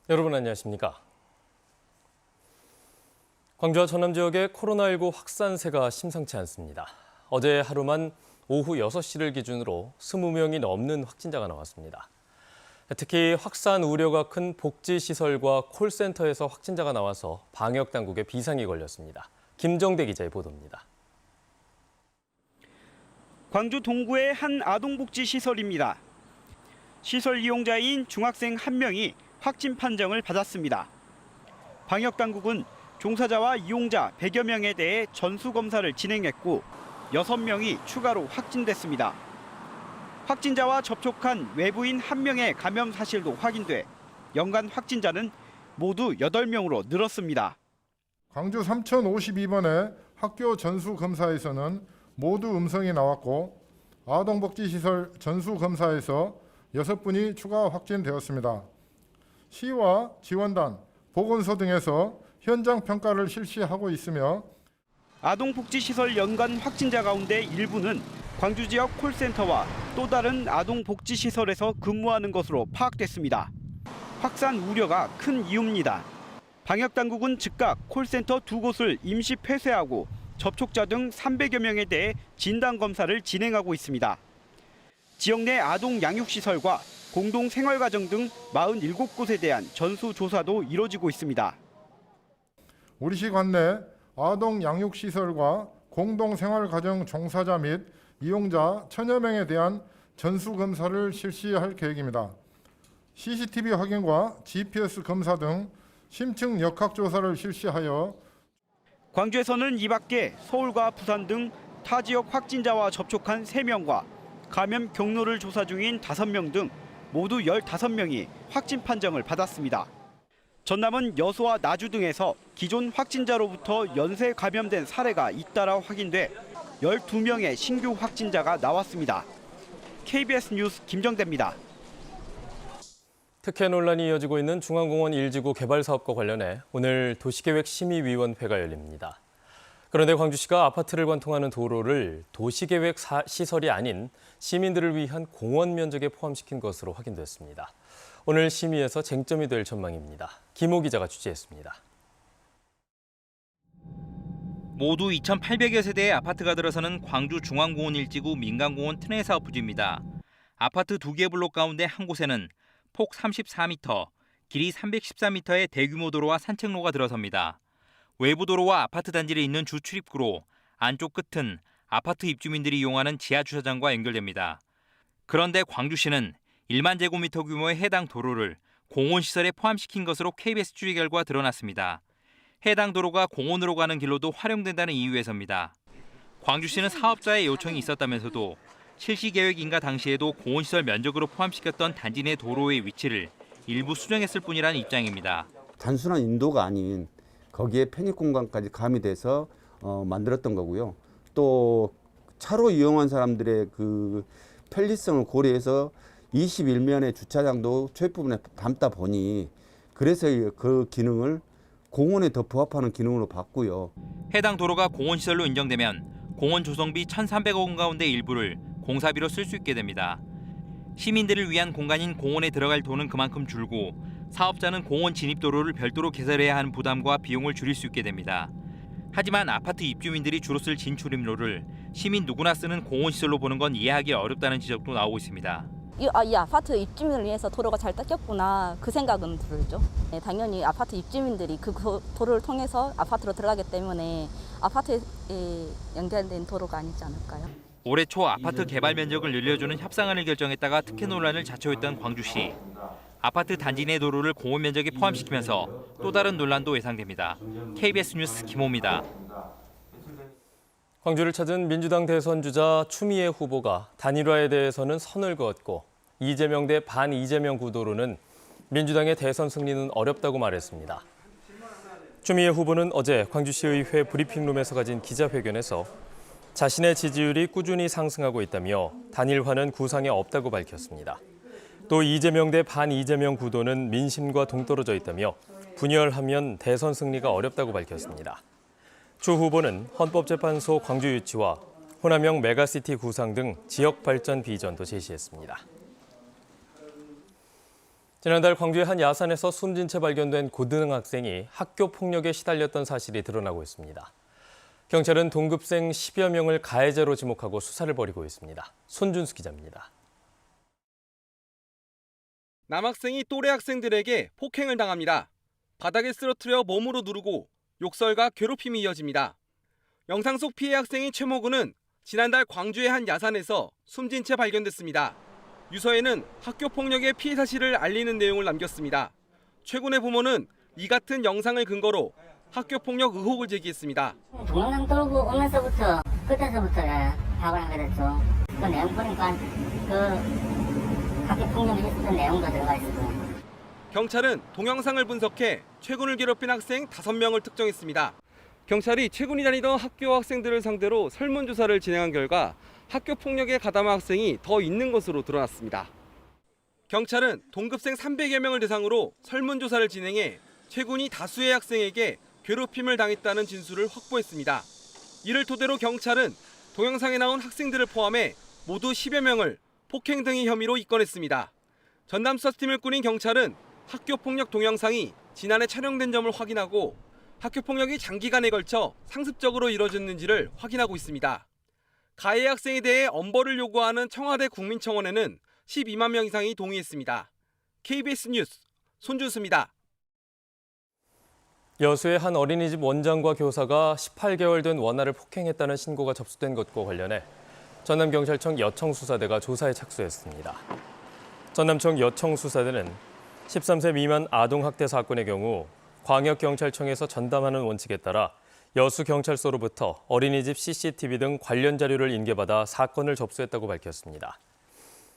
여러분 안녕하십니까? 광주와 전남 지역의 코로나19 확산세가 심상치 않습니다. 어제 하루만 오후 6시를 기준으로 20명이 넘는 확진자가 나왔습니다. 특히 확산 우려가 큰 복지시설과 콜센터에서 확진자가 나와서 방역당국에 비상이 걸렸습니다. 김정대 기자의 보도입니다. 광주 동구의 한 아동복지시설입니다. 시설 이용자인 중학생 1명이 확진 판정을 받았습니다. 방역당국은 종사자와 이용자 100여 명에 대해 전수검사를 진행했고 6명이 추가로 확진됐습니다. 확진자와 접촉한 외부인 1명의 감염 사실도 확인돼 연간 확진자는 모두 8명으로 늘었습니다. 광주 3052번의 학교 전수검사에서는 모두 음성이 나왔고 아동복지시설 전수검사에서 6분이 추가 확진되었습니다. 시와 지원단, 보건소 등에서 현장 평가를 실시하고 있으며 아동복지시설 연간 확진자 가운데 일부는 광주 지역 콜센터와 또 다른 아동복지시설에서 근무하는 것으로 파악됐습니다. 확산 우려가 큰 이유입니다. 방역당국은 즉각 콜센터 2곳을 임시 폐쇄하고 접촉자 등 300여 명에 대해 진단검사를 진행하고 있습니다. 지역 내 아동 양육시설과 공동생활가정 등 47곳에 대한 전수조사도 이뤄지고 있습니다. 우리시 관내 아동 양육시설과 공동생활가정 종사자 및 이용자 1000여 명에 대한 전수검사를 실시할 계획입니다. CCTV 확인과 GPS 검사 등 심층 역학조사를 실시하여 광주에서는 이 밖에 서울과 부산 등 타 지역 확진자와 접촉한 3명과 감염 경로를 조사 중인 5명 등 모두 15명이 확진 판정을 받았습니다. 전남은 여수와 나주 등에서 기존 확진자로부터 연쇄 감염된 사례가 잇따라 확인돼 12명의 신규 확진자가 나왔습니다. KBS 뉴스 김정대입니다. 특혜 논란이 이어지고 있는 중앙공원 1지구 개발 사업과 관련해 오늘 도시계획심의위원회가 열립니다. 그런데 광주시가 아파트를 관통하는 도로를 도시계획 시설이 아닌 시민들을 위한 공원 면적에 포함시킨 것으로 확인됐습니다. 오늘 심의에서 쟁점이 될 전망입니다. 김호 기자가 취재했습니다. 모두 2,800여 세대의 아파트가 들어서는 광주 중앙공원 1지구 민간공원 특례 사업 부지입니다. 아파트 2개 블록 가운데 한 곳에는 폭 34m, 길이 314m의 대규모 도로와 산책로가 들어섭니다. 외부 도로와 아파트 단지를 잇는 주 출입구로 안쪽 끝은 아파트 입주민들이 이용하는 지하 주차장과 연결됩니다. 그런데 광주시는 1만 제곱미터 규모의 해당 도로를 공원시설에 포함시킨 것으로 KBS 취재 결과 드러났습니다. 해당 도로가 공원으로 가는 길로도 활용된다는 이유에서입니다. 광주시는 사업자의 요청이 있었다면서도 실시계획 인가 당시에도 공원시설 면적으로 포함시켰던 단지 내 도로의 위치를 일부 수정했을 뿐이라는 입장입니다. 단순한 인도가 아닌 거기에 편입공간까지 가미돼서 만들었던 거고요. 또 차로 이용한 사람들의 그 편리성을 고려해서 21면의 주차장도 초입부분에 담다 보니 그래서 그 기능을 공원에 더 부합하는 기능으로 봤고요. 해당 도로가 공원시설로 인정되면 공원 조성비 1,300억 원 가운데 일부를 공사비로 쓸 수 있게 됩니다. 시민들을 위한 공간인 공원에 들어갈 돈은 그만큼 줄고 사업자는 공원 진입도로를 별도로 개설해야 하는 부담과 비용을 줄일 수 있게 됩니다. 하지만 아파트 입주민들이 주로 쓸 진출입로를 시민 누구나 쓰는 공원시설로 보는 건 이해하기 어렵다는 지적도 나오고 있습니다. 이 아파트 입주민을 위해서 도로가 잘 닦였구나 그 생각은 들죠. 네, 당연히 아파트 입주민들이 그 도로를 통해서 아파트로 들어가기 때문에 아파트에 연결된 도로가 아니지 않을까요? 올해 초 아파트 개발 면적을 늘려주는 협상안을 결정했다가 특혜 논란을 자초했던 광주시. 아파트 단지 내 도로를 공원 면적에 포함시키면서 또 다른 논란도 예상됩니다. KBS 뉴스 김호입니다. 광주를 찾은 민주당 대선 주자 추미애 후보가 단일화에 대해서는 선을 그었고 이재명 대 반 이재명 구도로는 민주당의 대선 승리는 어렵다고 말했습니다. 추미애 후보는 어제 광주시의회 브리핑룸에서 가진 기자회견에서 자신의 지지율이 꾸준히 상승하고 있다며 단일화는 구상에 없다고 밝혔습니다. 또 이재명 대 반 이재명 구도는 민심과 동떨어져 있다며 분열하면 대선 승리가 어렵다고 밝혔습니다. 추 후보는 헌법재판소 광주 유치와 호남형 메가시티 구상 등 지역 발전 비전도 제시했습니다. 지난달 광주의 한 야산에서 숨진 채 발견된 고등학생이 학교 폭력에 시달렸던 사실이 드러나고 있습니다. 경찰은 동급생 10여 명을 가해자로 지목하고 수사를 벌이고 있습니다. 손준수 기자입니다. 남학생이 또래 학생들에게 폭행을 당합니다. 바닥에 쓰러뜨려 몸으로 누르고 욕설과 괴롭힘이 이어집니다. 영상 속 피해 학생인 최모근은 지난달 광주의 한 야산에서 숨진 채 발견됐습니다. 유서에는 학교 폭력의 피해 사실을 알리는 내용을 남겼습니다. 최군의 부모는 이 같은 영상을 근거로 학교 폭력 의혹을 제기했습니다. 동영상 돌고 오면서부터 그때서부터 파고 나게 됐죠. 그 내용 보니까 그 학교 폭력이 있었던 내용도 들어가 있어요. 경찰은 동영상을 분석해 최군을 괴롭힌 학생 5명을 특정했습니다. 경찰이 최군이 다니던 학교 학생들을 상대로 설문조사를 진행한 결과 학교 폭력에 가담한 학생이 더 있는 것으로 드러났습니다. 경찰은 동급생 300여 명을 대상으로 설문조사를 진행해 최군이 다수의 학생에게 괴롭힘을 당했다는 진술을 확보했습니다. 이를 토대로 경찰은 동영상에 나온 학생들을 포함해 모두 10여 명을 폭행 등의 혐의로 입건했습니다. 전담수사팀을 꾸린 경찰은 학교 폭력 동영상이 지난해 촬영된 점을 확인하고 학교 폭력이 장기간에 걸쳐 상습적으로 이뤄졌는지를 확인하고 있습니다. 가해 학생에 대해 엄벌을 요구하는 청와대 국민청원에는 12만 명 이상이 동의했습니다. KBS 뉴스 손준수입니다. 여수의 한 어린이집 원장과 교사가 18개월 된 원아를 폭행했다는 신고가 접수된 것과 관련해 전남경찰청 여청수사대가 조사에 착수했습니다. 전남청 여청수사대는 13세 미만 아동학대 사건의 경우 광역경찰청에서 전담하는 원칙에 따라 여수경찰서로부터 어린이집 CCTV 등 관련 자료를 인계받아 사건을 접수했다고 밝혔습니다.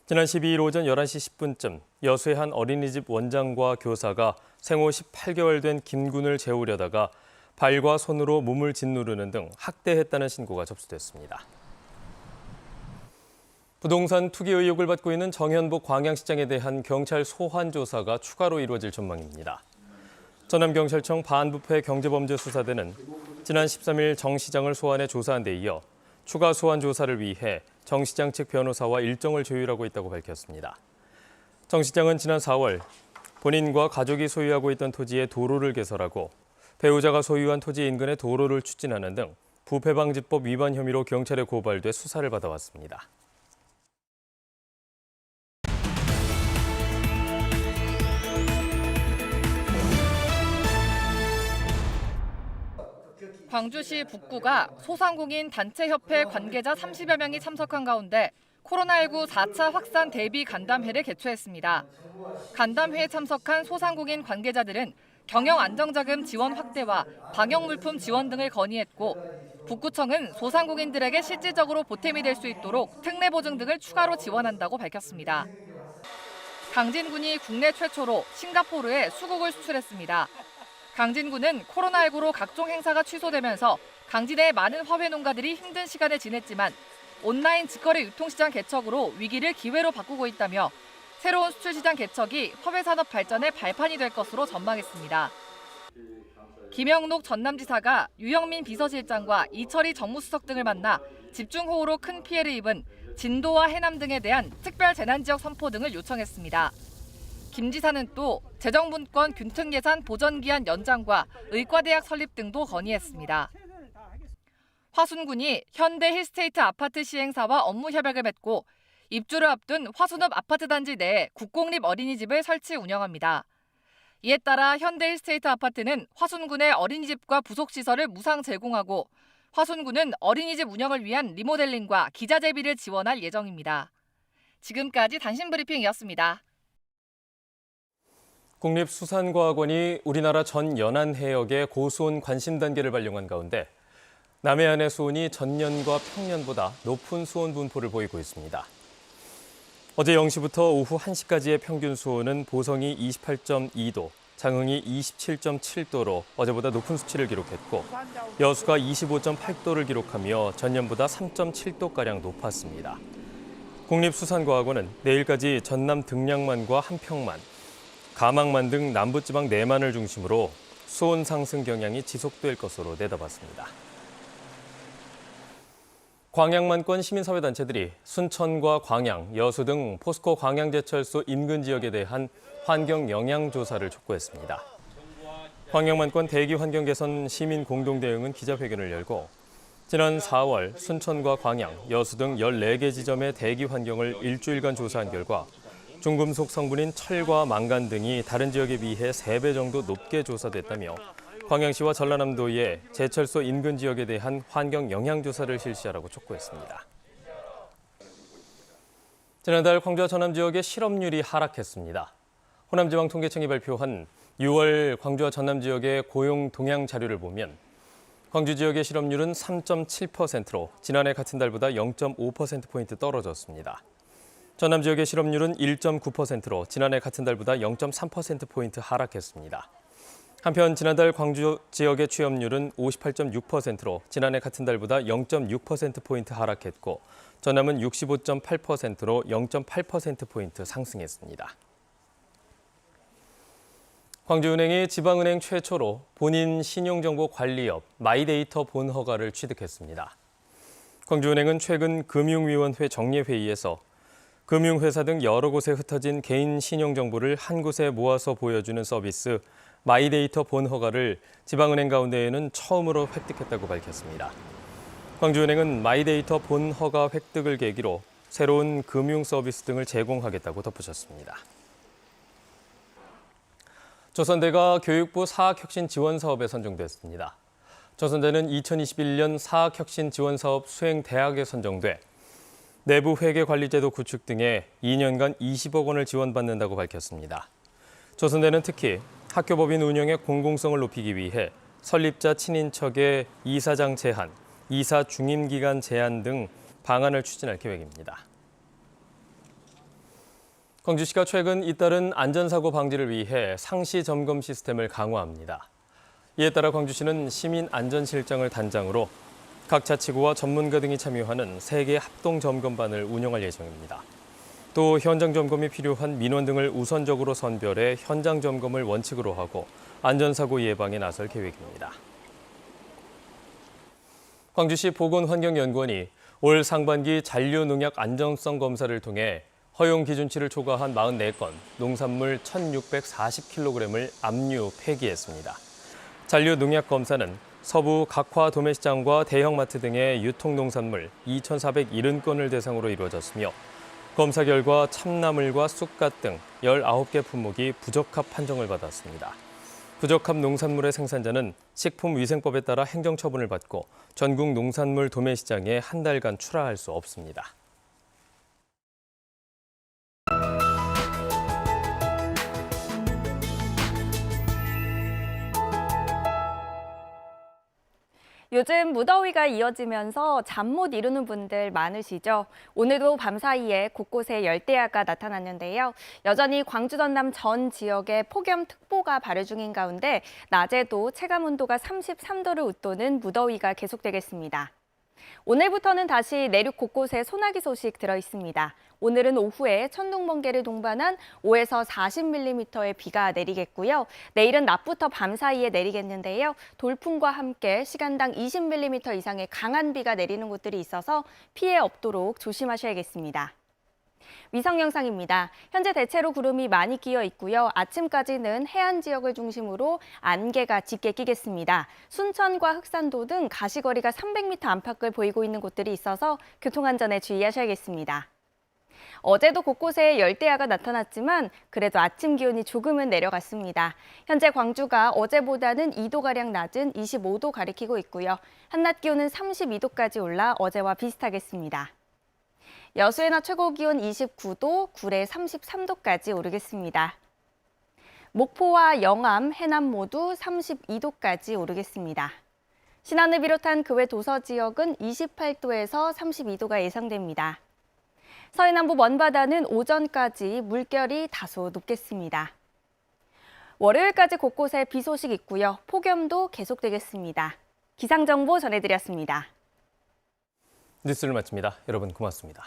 지난 12일 오전 11시 10분쯤 여수의 한 어린이집 원장과 교사가 생후 18개월 된 김군을 재우려다가 발과 손으로 몸을 짓누르는 등 학대했다는 신고가 접수됐습니다. 부동산 투기 의혹을 받고 있는 정현복 광양시장에 대한 경찰 소환 조사가 추가로 이루어질 전망입니다. 전남경찰청 반부패 경제범죄수사대는 지난 13일 정 시장을 소환해 조사한 데 이어 추가 소환 조사를 위해 정 시장 측 변호사와 일정을 조율하고 있다고 밝혔습니다. 정 시장은 지난 4월 본인과 가족이 소유하고 있던 토지에 도로를 개설하고 배우자가 소유한 토지 인근에 도로를 추진하는 등 부패방지법 위반 혐의로 경찰에 고발돼 수사를 받아왔습니다. 광주시 북구가 소상공인 단체협회 관계자 30여 명이 참석한 가운데 코로나19 4차 확산 대비 간담회를 개최했습니다. 간담회에 참석한 소상공인 관계자들은 경영 안정자금 지원 확대와 방역물품 지원 등을 건의했고 북구청은 소상공인들에게 실질적으로 보탬이 될 수 있도록 특례 보증 등을 추가로 지원한다고 밝혔습니다. 강진군이 국내 최초로 싱가포르에 수국을 수출했습니다. 강진군은 코로나19로 각종 행사가 취소되면서 강진의 많은 화훼 농가들이 힘든 시간을 지냈지만 온라인 직거래 유통시장 개척으로 위기를 기회로 바꾸고 있다며 새로운 수출시장 개척이 화훼 산업 발전의 발판이 될 것으로 전망했습니다. 김영록 전남지사가 유영민 비서실장과 이철희 정무수석 등을 만나 집중호우로 큰 피해를 입은 진도와 해남 등에 대한 특별재난지역 선포 등을 요청했습니다. 김 지사는 또 재정분권 균등예산 보전기한 연장과 의과대학 설립 등도 건의했습니다. 화순군이 현대 힐스테이트 아파트 시행사와 업무 협약을 맺고 입주를 앞둔 화순읍 아파트 단지 내에 국공립 어린이집을 설치 운영합니다. 이에 따라 현대 힐스테이트 아파트는 화순군의 어린이집과 부속시설을 무상 제공하고 화순군은 어린이집 운영을 위한 리모델링과 기자 재비를 지원할 예정입니다. 지금까지 단신브리핑이었습니다. 국립수산과학원이 우리나라 전 연안 해역에 고수온 관심 단계를 발령한 가운데 남해안의 수온이 전년과 평년보다 높은 수온 분포를 보이고 있습니다. 어제 0시부터 오후 1시까지의 평균 수온은 보성이 28.2도, 장흥이 27.7도로 어제보다 높은 수치를 기록했고 여수가 25.8도를 기록하며 전년보다 3.7도가량 높았습니다. 국립수산과학원은 내일까지 전남 등량만과 한평만, 가망만 등 남부지방 내만을 중심으로 수온 상승 경향이 지속될 것으로 내다봤습니다. 광양만권 시민사회단체들이 순천과 광양, 여수 등 포스코 광양제철소 인근 지역에 대한 환경 영향 조사를 촉구했습니다. 광양만권 대기 환경 개선 시민 공동 대응은 기자회견을 열고 지난 4월 순천과 광양, 여수 등 14개 지점의 대기 환경을 일주일간 조사한 결과 중금속 성분인 철과 망간 등이 다른 지역에 비해 3배 정도 높게 조사됐다며 광양시와 전라남도의 제철소 인근 지역에 대한 환경 영향 조사를 실시하라고 촉구했습니다. 지난달 광주와 전남 지역의 실업률이 하락했습니다. 호남지방통계청이 발표한 6월 광주와 전남 지역의 고용 동향 자료를 보면 광주 지역의 실업률은 3.7%로 지난해 같은 달보다 0.5%포인트 떨어졌습니다. 전남 지역의 실업률은 1.9%로 지난해 같은 달보다 0.3%포인트 하락했습니다. 한편 지난달 광주 지역의 취업률은 58.6%로 지난해 같은 달보다 0.6%포인트 하락했고 전남은 65.8%로 0.8%포인트 상승했습니다. 광주은행이 지방은행 최초로 본인 신용정보관리업 마이데이터 본허가를 취득했습니다. 광주은행은 최근 금융위원회 정례회의에서 금융회사 등 여러 곳에 흩어진 개인 신용정보를 한 곳에 모아서 보여주는 서비스 마이데이터 본허가를 지방은행 가운데에는 처음으로 획득했다고 밝혔습니다. 광주은행은 마이데이터 본허가 획득을 계기로 새로운 금융 서비스 등을 제공하겠다고 덧붙였습니다. 조선대가 교육부 사학혁신 지원 사업에 선정됐습니다. 조선대는 2021년 사학혁신 지원 사업 수행 대학에 선정돼 내부 회계 관리제도 구축 등에 2년간 20억 원을 지원받는다고 밝혔습니다. 조선대는 특히 학교법인 운영의 공공성을 높이기 위해 설립자 친인척의 이사장 제한, 이사 중임 기간 제한 등 방안을 추진할 계획입니다. 광주시가 최근 잇따른 안전사고 방지를 위해 상시 점검 시스템을 강화합니다. 이에 따라 광주시는 시민안전실장을 단장으로 각 자치구와 전문가 등이 참여하는 3개 합동점검반을 운영할 예정입니다. 또 현장 점검이 필요한 민원 등을 우선적으로 선별해 현장 점검을 원칙으로 하고 안전사고 예방에 나설 계획입니다. 광주시 보건환경연구원이 올 상반기 잔류농약 안정성 검사를 통해 허용 기준치를 초과한 44건, 농산물 1,640kg을 압류, 폐기했습니다. 잔류농약 검사는 서부 각화 도매시장과 대형마트 등의 유통농산물 2,470건을 대상으로 이루어졌으며 검사 결과 참나물과 쑥갓 등 19개 품목이 부적합 판정을 받았습니다. 부적합 농산물의 생산자는 식품위생법에 따라 행정처분을 받고 전국 농산물 도매시장에 한 달간 출하할 수 없습니다. 요즘 무더위가 이어지면서 잠 못 이루는 분들 많으시죠? 오늘도 밤사이에 곳곳에 열대야가 나타났는데요. 여전히 광주 전남 전 지역에 폭염특보가 발효 중인 가운데 낮에도 체감온도가 33도를 웃도는 무더위가 계속되겠습니다. 오늘부터는 다시 내륙 곳곳에 소나기 소식 들어있습니다. 오늘은 오후에 천둥, 번개를 동반한 5에서 40mm의 비가 내리겠고요. 내일은 낮부터 밤 사이에 내리겠는데요. 돌풍과 함께 시간당 20mm 이상의 강한 비가 내리는 곳들이 있어서 피해 없도록 조심하셔야겠습니다. 위성 영상입니다. 현재 대체로 구름이 많이 끼어 있고요. 아침까지는 해안 지역을 중심으로 안개가 짙게 끼겠습니다. 순천과 흑산도 등 가시거리가 300m 안팎을 보이고 있는 곳들이 있어서 교통안전에 주의하셔야겠습니다. 어제도 곳곳에 열대야가 나타났지만 그래도 아침 기온이 조금은 내려갔습니다. 현재 광주가 어제보다는 2도가량 낮은 25도 가리키고 있고요. 한낮 기온은 32도까지 올라 어제와 비슷하겠습니다. 여수의 낮 최고 기온 29도, 구례 33도까지 오르겠습니다. 목포와 영암, 해남 모두 32도까지 오르겠습니다. 신안을 비롯한 그 외 도서 지역은 28도에서 32도가 예상됩니다. 서해남부 먼바다는 오전까지 물결이 다소 높겠습니다. 월요일까지 곳곳에 비 소식 있고요. 폭염도 계속되겠습니다. 기상정보 전해드렸습니다. 뉴스를 마칩니다. 여러분 고맙습니다.